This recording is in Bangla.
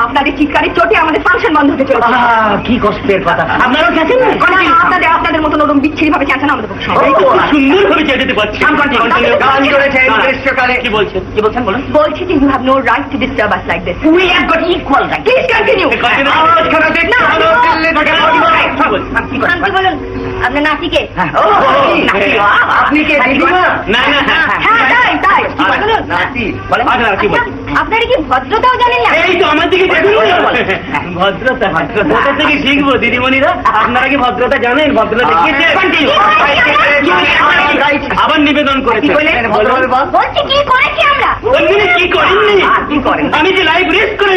আপনাদের চিৎকারের চোটে আমাদের ফাংশন বন্ধ হতে চলেছে। কি কষ্টের কথা, আপনারাও গেছেন? আপনাদের মতন ওরকম বিচ্ছিরি ভাবে চেঁচানো আমাদের পক্ষে সম্ভব নয়। সুন্দর ভাবে চেঁচাতে পারছি। গান করেছেন গ্রীষ্মকালে। কি বলছেন বলুন। বলছি যে you have no right to disturb us like this. We have got equal right. Please continue. আওয়াজখানা দেখতে হলো দিল্লি থেকে শান্তি বলুন, আপনার নাতিকে। আপনি কে দিদিমা? না না হ্যাঁ তাই বলুন। নাতি কি বলছেন? আপনারা কি ভদ্রতাও জানেন না? এই তো আমার দিকে দেখুন। ভদ্রতা ভদ্রতা থেকে শিখবো দিদিমণিরা। আপনারা কি ভদ্রতা জানেন? ভদ্রতা দেখিয়েছেন? আবার নিবেদন করেছেন। বলছি কি করেছি আমরা? কি করেননি? কি করেন? আমি যে লাইভ রেস্ট করে